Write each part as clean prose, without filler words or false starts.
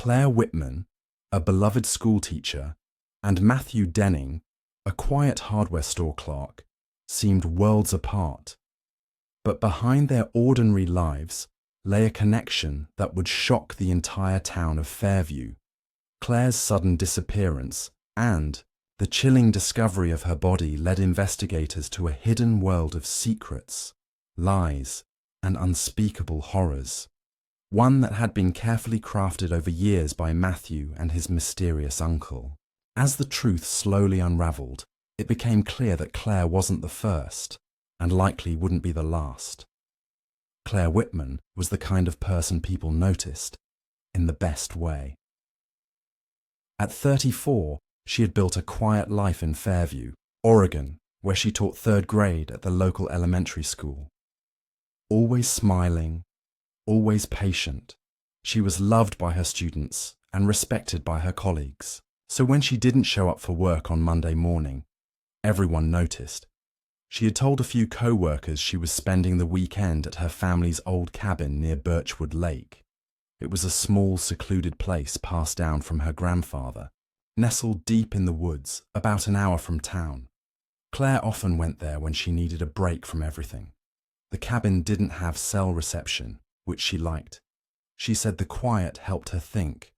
Claire Whitman, a beloved schoolteacher, and Matthew Denning, a quiet hardware store clerk, seemed worlds apart. But behind their ordinary lives lay a connection that would shock the entire town of Fairview. Claire's sudden disappearance and the chilling discovery of her body led investigators to a hidden world of secrets, lies, and unspeakable horrors. One that had been carefully crafted over years by Matthew and his mysterious uncle. As the truth slowly unraveled, it became clear that Claire wasn't the first, and likely wouldn't be the last. Claire Whitman was the kind of person people noticed, in the best way. At 34, she had built a quiet life in Fairview, Oregon, where she taught third grade at the local elementary school. Always smiling, always patient, she was loved by her students and respected by her colleagues. So when she didn't show up for work on Monday morning, everyone noticed. She had told a few co-workers she was spending the weekend at her family's old cabin near Birchwood Lake. It was a small, secluded place passed down from her grandfather, nestled deep in the woods, about an hour from town. Claire often went there when she needed a break from everything. The cabin didn't have cell reception, which she liked. She said the quiet helped her think.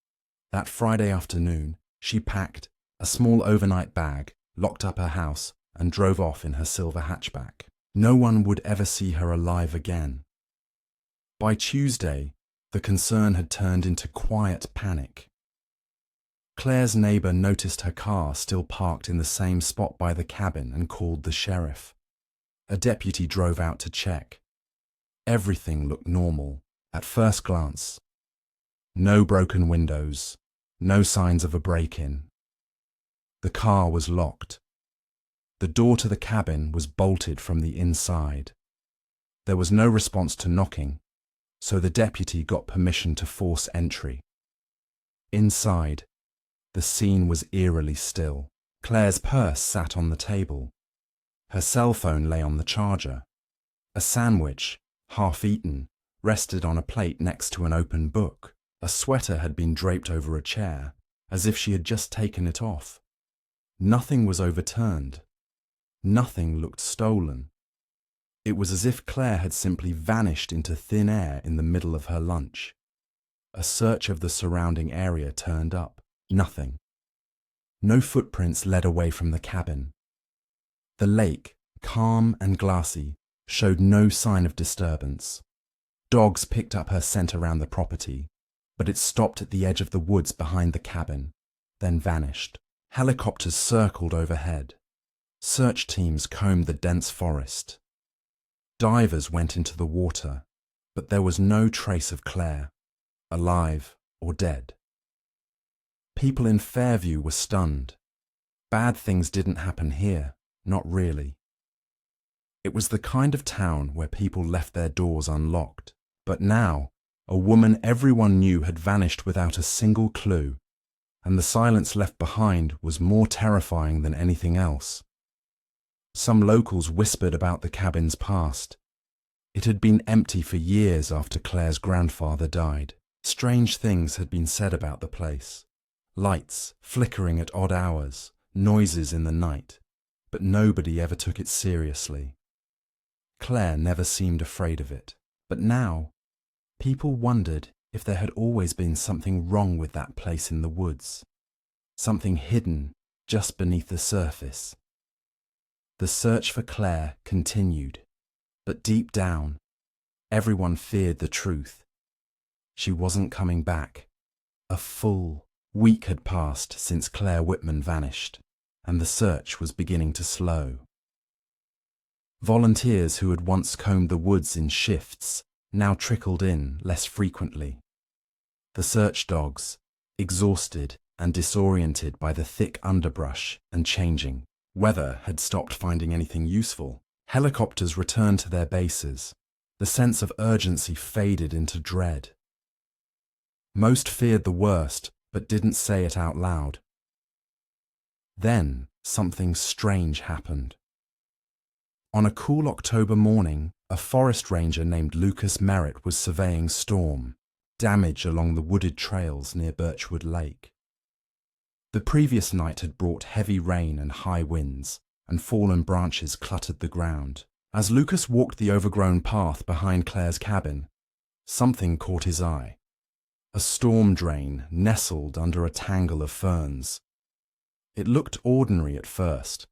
That Friday afternoon, she packed a small overnight bag, locked up her house, and drove off in her silver hatchback. No one would ever see her alive again. By Tuesday, the concern had turned into quiet panic. Claire's neighbour noticed her car still parked in the same spot by the cabin and called the sheriff. A deputy drove out to check. Everything looked normal at first glance. No broken windows, no signs of a break-in. The car was locked. The door to the cabin was bolted from the inside. There was no response to knocking, so the deputy got permission to force entry. Inside, the scene was eerily still. Claire's purse sat on the table. Her cell phone lay on the charger. A sandwich, half eaten, rested on a plate next to an open book. A sweater had been draped over a chair, as if she had just taken it off. Nothing was overturned. Nothing looked stolen. It was as if Claire had simply vanished into thin air in the middle of her lunch. A search of the surrounding area turned up. Nothing. No footprints led away from the cabin. The lake, calm and glassy, showed no sign of disturbance. Dogs picked up her scent around the property, but it stopped at the edge of the woods behind the cabin, then vanished. Helicopters circled overhead. Search teams combed the dense forest. Divers went into the water, but there was no trace of Claire, alive or dead. People in Fairview were stunned. Bad things didn't happen here, not really. It was the kind of town where people left their doors unlocked. But now, a woman everyone knew had vanished without a single clue, and the silence left behind was more terrifying than anything else. Some locals whispered about the cabin's past. It had been empty for years after Claire's grandfather died. Strange things had been said about the place. Lights flickering at odd hours, noises in the night, but nobody ever took it seriously. Claire never seemed afraid of it, but now, people wondered if there had always been something wrong with that place in the woods, something hidden just beneath the surface. The search for Claire continued, but deep down, everyone feared the truth. She wasn't coming back. A full week had passed since Claire Whitman vanished, and the search was beginning to slow. Volunteers who had once combed the woods in shifts now trickled in less frequently. The search dogs, exhausted and disoriented by the thick underbrush and changing weather, had stopped finding anything useful. Helicopters returned to their bases. The sense of urgency faded into dread. Most feared the worst, but didn't say it out loud. Then something strange happened. On a cool October morning, a forest ranger named Lucas Merritt was surveying Storm, damage along the wooded trails near Birchwood Lake. The previous night had brought heavy rain and high winds, and fallen branches cluttered the ground. As Lucas walked the overgrown path behind Claire's cabin, something caught his eye. A storm drain nestled under a tangle of ferns. It looked ordinary at first,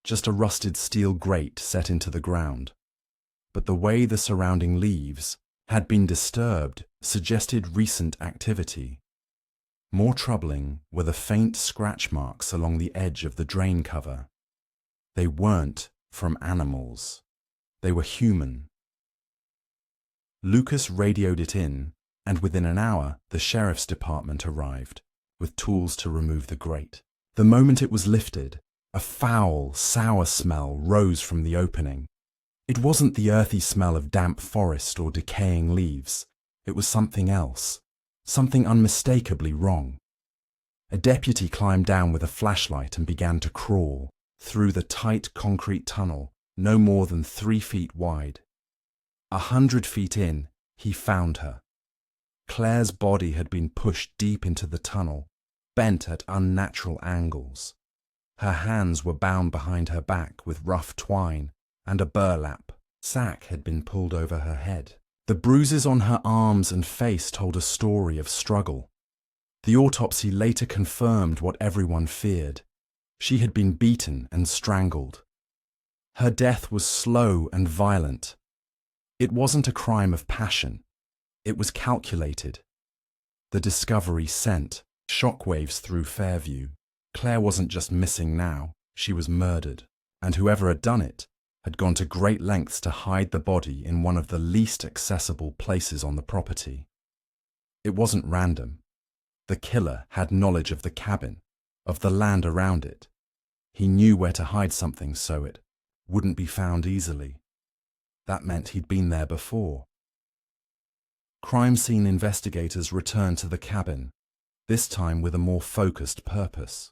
just a rusted steel grate set into the ground. But the way the surrounding leaves had been disturbed suggested recent activity. More troubling were the faint scratch marks along the edge of the drain cover. They weren't from animals. They were human. Lucas radioed it in, and within an hour the sheriff's department arrived, with tools to remove the grate. The moment it was lifted, a foul, sour smell rose from the opening. It wasn't the earthy smell of damp forest or decaying leaves. It was something else, something unmistakably wrong. A deputy climbed down with a flashlight and began to crawl through the tight concrete tunnel, no more than 3 feet wide. 100 feet in, he found her. Claire's body had been pushed deep into the tunnel, bent at unnatural angles. Her hands were bound behind her back with rough twine, and a burlap sack had been pulled over her head. The bruises on her arms and face told a story of struggle. The autopsy later confirmed what everyone feared. She had been beaten and strangled. Her death was slow and violent. It wasn't a crime of passion. It was calculated. The discovery sent shockwaves through Fairview. Claire wasn't just missing now, she was murdered, and whoever had done it had gone to great lengths to hide the body in one of the least accessible places on the property. It wasn't random. The killer had knowledge of the cabin, of the land around it. He knew where to hide something so it wouldn't be found easily. That meant he'd been there before. Crime scene investigators returned to the cabin, this time with a more focused purpose.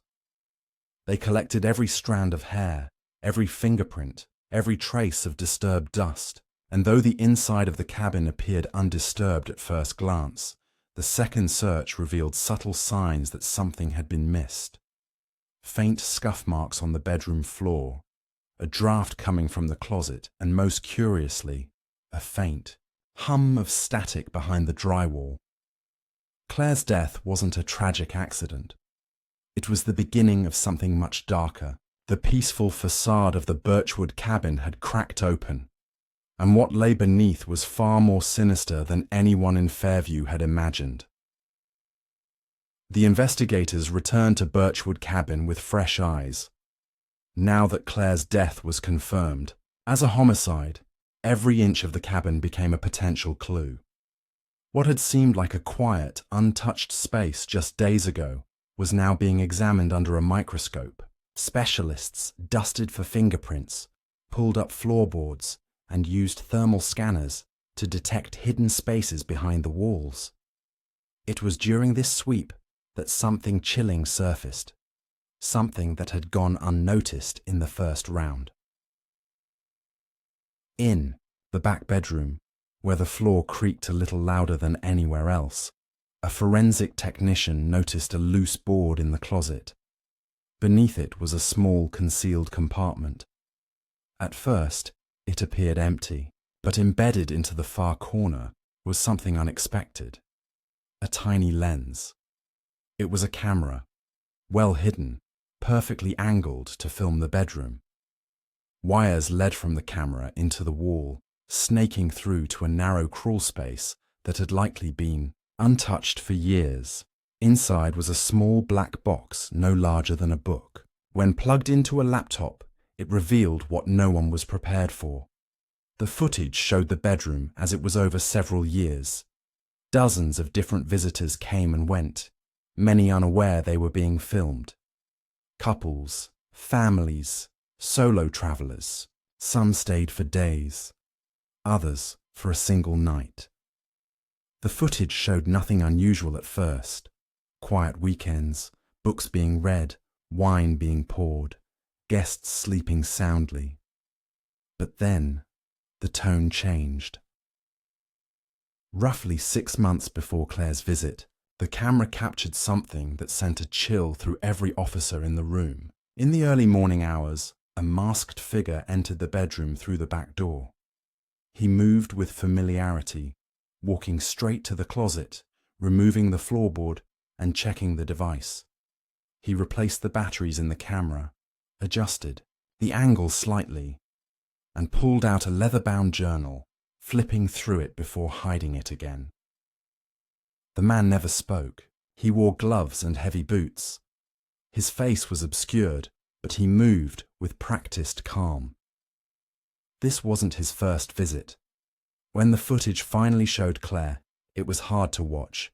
They collected every strand of hair, every fingerprint, every trace of disturbed dust, and though the inside of the cabin appeared undisturbed at first glance, the second search revealed subtle signs that something had been missed. Faint scuff marks on the bedroom floor, a draft coming from the closet, and most curiously, a faint hum of static behind the drywall. Claire's death wasn't a tragic accident. It was the beginning of something much darker. The peaceful facade of the Birchwood cabin had cracked open, and what lay beneath was far more sinister than anyone in Fairview had imagined. The investigators returned to Birchwood cabin with fresh eyes. Now that Claire's death was confirmed, as a homicide, every inch of the cabin became a potential clue. What had seemed like a quiet, untouched space just days ago was now being examined under a microscope. Specialists dusted for fingerprints, pulled up floorboards, and used thermal scanners to detect hidden spaces behind the walls. It was during this sweep that something chilling surfaced, something that had gone unnoticed in the first round. In the back bedroom, where the floor creaked a little louder than anywhere else, a forensic technician noticed a loose board in the closet. Beneath it was a small concealed compartment. At first, it appeared empty, but embedded into the far corner was something unexpected. A tiny lens. It was a camera, well hidden, perfectly angled to film the bedroom. Wires led from the camera into the wall, snaking through to a narrow crawl space that had likely been untouched for years. Inside was a small black box no larger than a book. When plugged into a laptop, it revealed what no one was prepared for. The footage showed the bedroom as it was over several years. Dozens of different visitors came and went, many unaware they were being filmed. Couples, families, solo travelers. Some stayed for days, others for a single night. The footage showed nothing unusual at first. Quiet weekends, books being read, wine being poured, guests sleeping soundly. But then, the tone changed. Roughly 6 months before Claire's visit, the camera captured something that sent a chill through every officer in the room. In the early morning hours, a masked figure entered the bedroom through the back door. He moved with familiarity, walking straight to the closet, removing the floorboard and checking the device. He replaced the batteries in the camera, adjusted the angle slightly, and pulled out a leather-bound journal, flipping through it before hiding it again. The man never spoke. He wore gloves and heavy boots. His face was obscured, but he moved with practiced calm. This wasn't his first visit. When the footage finally showed Claire, it was hard to watch.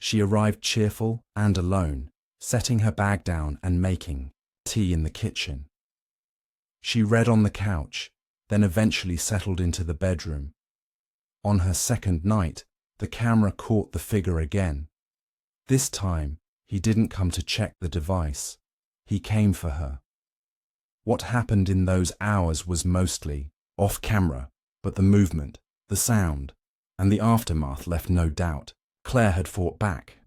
She arrived cheerful and alone, setting her bag down and making tea in the kitchen. She read on the couch, then eventually settled into the bedroom. On her second night, the camera caught the figure again. This time, he didn't come to check the device. He came for her. What happened in those hours was mostly off camera, but the movement, the sound, and the aftermath left no doubt. Claire had fought back.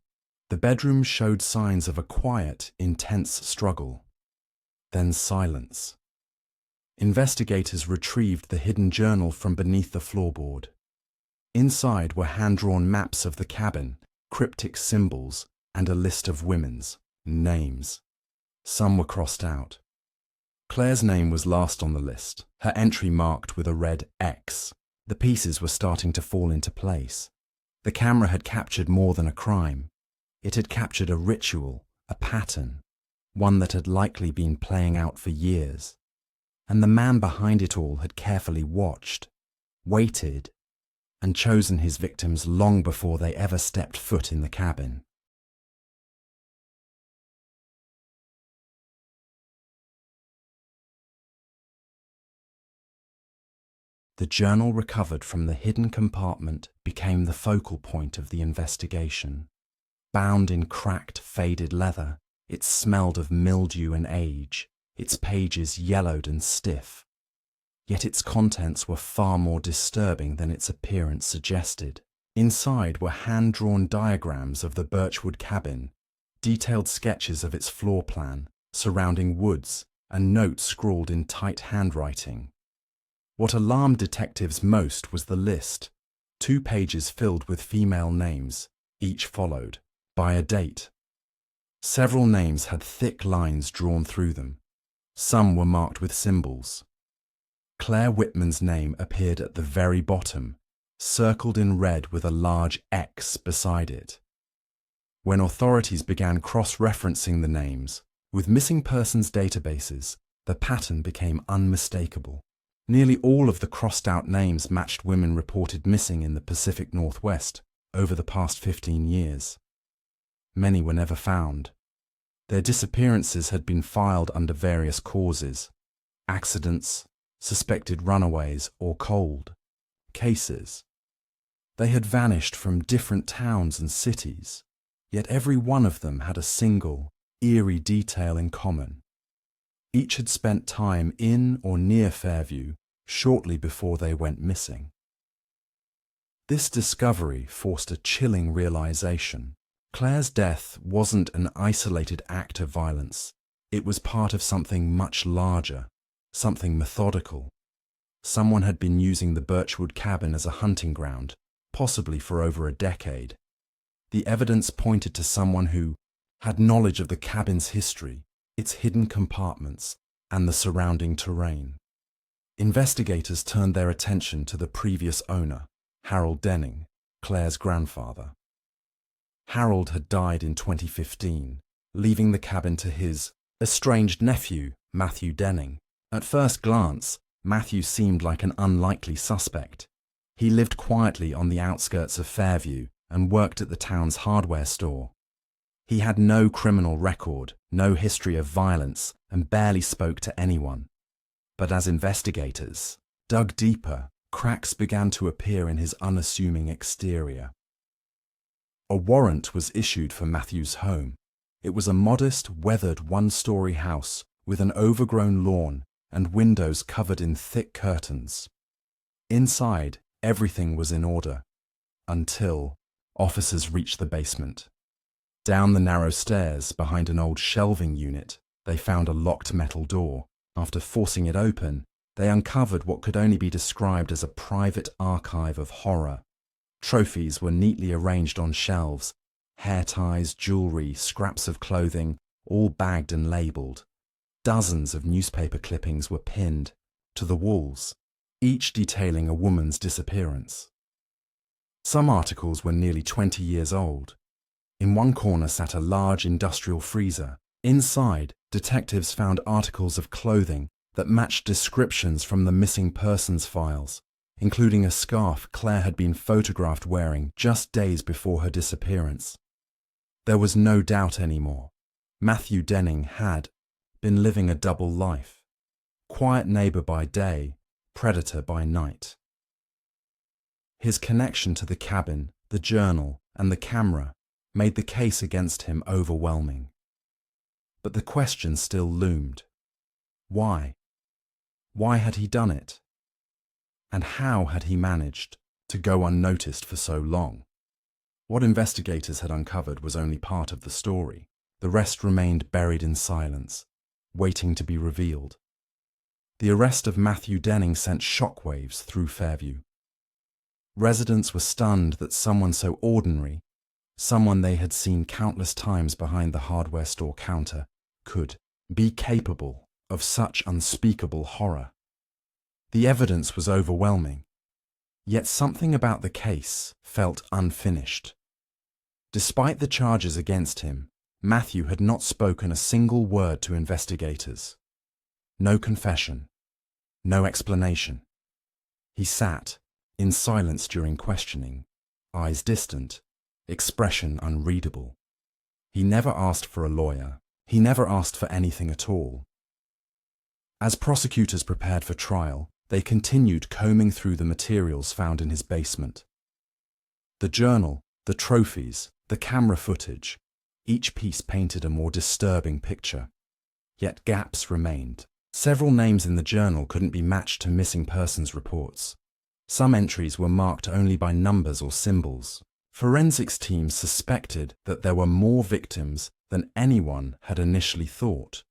The bedroom showed signs of a quiet, intense struggle. Then silence. Investigators retrieved the hidden journal from beneath the floorboard. Inside were hand-drawn maps of the cabin, cryptic symbols, and a list of women's names. Some were crossed out. Claire's name was last on the list, her entry marked with a red X. The pieces were starting to fall into place. The camera had captured more than a crime. It had captured a ritual, a pattern, one that had likely been playing out for years. And the man behind it all had carefully watched, waited, and chosen his victims long before they ever stepped foot in the cabin. The journal recovered from the hidden compartment became the focal point of the investigation. Bound in cracked, faded leather, it smelled of mildew and age, its pages yellowed and stiff. Yet its contents were far more disturbing than its appearance suggested. Inside were hand-drawn diagrams of the Birchwood cabin, detailed sketches of its floor plan, surrounding woods, and notes scrawled in tight handwriting. What alarmed detectives most was the list, 2 pages filled with female names, each followed by a date. Several names had thick lines drawn through them. Some were marked with symbols. Claire Whitman's name appeared at the very bottom, circled in red with a large X beside it. When authorities began cross-referencing the names with missing persons databases, the pattern became unmistakable. Nearly all of the crossed-out names matched women reported missing in the Pacific Northwest over the past 15 years. Many were never found. Their disappearances had been filed under various causes: accidents, suspected runaways, or cold cases. They had vanished from different towns and cities, yet every one of them had a single, eerie detail in common. Each had spent time in or near Fairview shortly before they went missing. This discovery forced a chilling realization. Claire's death wasn't an isolated act of violence. It was part of something much larger, something methodical. Someone had been using the Birchwood cabin as a hunting ground, possibly for over a decade. The evidence pointed to someone who had knowledge of the cabin's history, its hidden compartments, and the surrounding terrain. Investigators turned their attention to the previous owner, Harold Denning, Claire's grandfather. Harold had died in 2015, leaving the cabin to his estranged nephew, Matthew Denning. At first glance, Matthew seemed like an unlikely suspect. He lived quietly on the outskirts of Fairview and worked at the town's hardware store. He had no criminal record, no history of violence, and barely spoke to anyone. But as investigators dug deeper, cracks began to appear in his unassuming exterior. A warrant was issued for Matthew's home. It was a modest, weathered one-story house with an overgrown lawn and windows covered in thick curtains. Inside, everything was in order. until officers reached the basement. Down the narrow stairs, behind an old shelving unit, they found a locked metal door. After forcing it open, they uncovered what could only be described as a private archive of horror. Trophies were neatly arranged on shelves, hair ties, jewelry, scraps of clothing, all bagged and labelled. Dozens of newspaper clippings were pinned to the walls, each detailing a woman's disappearance. Some articles were nearly 20 years old. In one corner sat a large industrial freezer. Inside, detectives found articles of clothing that matched descriptions from the missing persons files, including a scarf Claire had been photographed wearing just days before her disappearance. There was no doubt anymore. Matthew Denning had been living a double life. Quiet neighbour by day, predator by night. His connection to the cabin, the journal, and the camera made the case against him overwhelming. But the question still loomed. Why? Why had he done it? And how had he managed to go unnoticed for so long? What investigators had uncovered was only part of the story. The rest remained buried in silence, waiting to be revealed. The arrest of Matthew Denning sent shockwaves through Fairview. Residents were stunned that someone so ordinary, someone they had seen countless times behind the hardware store counter, could be capable of such unspeakable horror. The evidence was overwhelming, yet something about the case felt unfinished. Despite the charges against him, Matthew had not spoken a single word to investigators. No confession, no explanation. He sat in silence during questioning, eyes distant, expression unreadable. He never asked for a lawyer. He never asked for anything at all. As prosecutors prepared for trial, they continued combing through the materials found in his basement. The journal, the trophies, the camera footage, each piece painted a more disturbing picture. Yet gaps remained. Several names in the journal couldn't be matched to missing persons reports. Some entries were marked only by numbers or symbols. Forensics teams suspected that there were more victims than anyone had initially thought.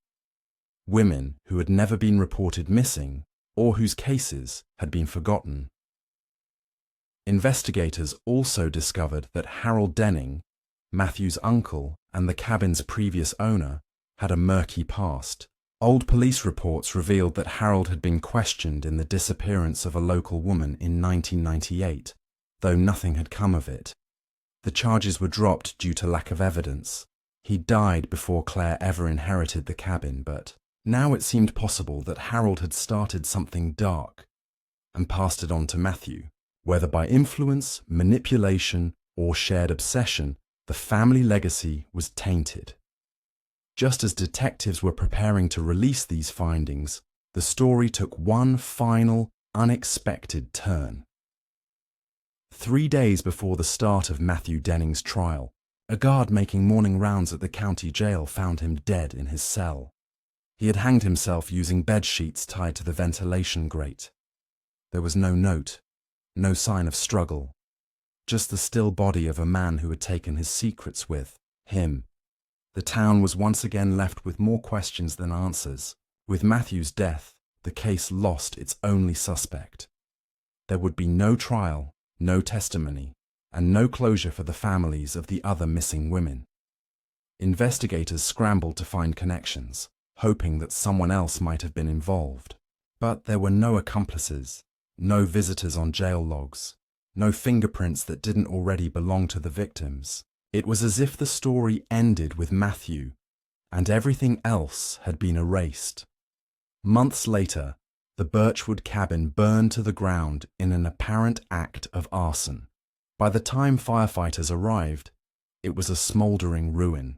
Women who had never been reported missing or whose cases had been forgotten. Investigators also discovered that Harold Denning, Matthew's uncle and the cabin's previous owner, had a murky past. Old police reports revealed that Harold had been questioned in the disappearance of a local woman in 1998, though nothing had come of it. The charges were dropped due to lack of evidence. He died before Claire ever inherited the cabin, but now it seemed possible that Harold had started something dark and passed it on to Matthew. Whether by influence, manipulation, or shared obsession, the family legacy was tainted. Just as detectives were preparing to release these findings, the story took one final, unexpected turn. 3 days before the start of Matthew Denning's trial, a guard making morning rounds at the county jail found him dead in his cell. He had hanged himself using bed sheets tied to the ventilation grate. There was no note, no sign of struggle, just the still body of a man who had taken his secrets with him. The town was once again left with more questions than answers. With Matthew's death, the case lost its only suspect. There would be no trial, no testimony, and no closure for the families of the other missing women. Investigators scrambled to find connections, hoping that someone else might have been involved. But there were no accomplices, no visitors on jail logs, no fingerprints that didn't already belong to the victims. It was as if the story ended with Matthew, and everything else had been erased. Months later, the Birchwood cabin burned to the ground in an apparent act of arson. By the time firefighters arrived, it was a smouldering ruin.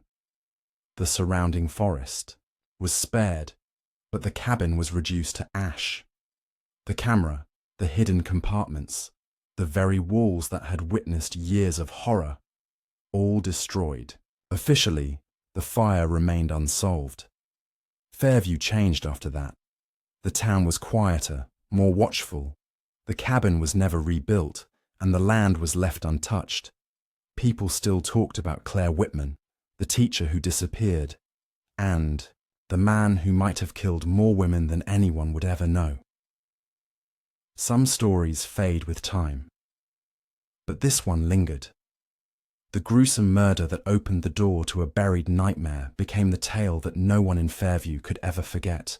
The surrounding forest was spared, but the cabin was reduced to ash. The camera, the hidden compartments, the very walls that had witnessed years of horror, all destroyed. Officially, the fire remained unsolved. Fairview changed after that. The town was quieter, more watchful. The cabin was never rebuilt, and the land was left untouched, people still talked about Claire Whitman, the teacher who disappeared, and the man who might have killed more women than anyone would ever know. Some stories fade with time, but this one lingered. The gruesome murder that opened the door to a buried nightmare became the tale that no one in Fairview could ever forget.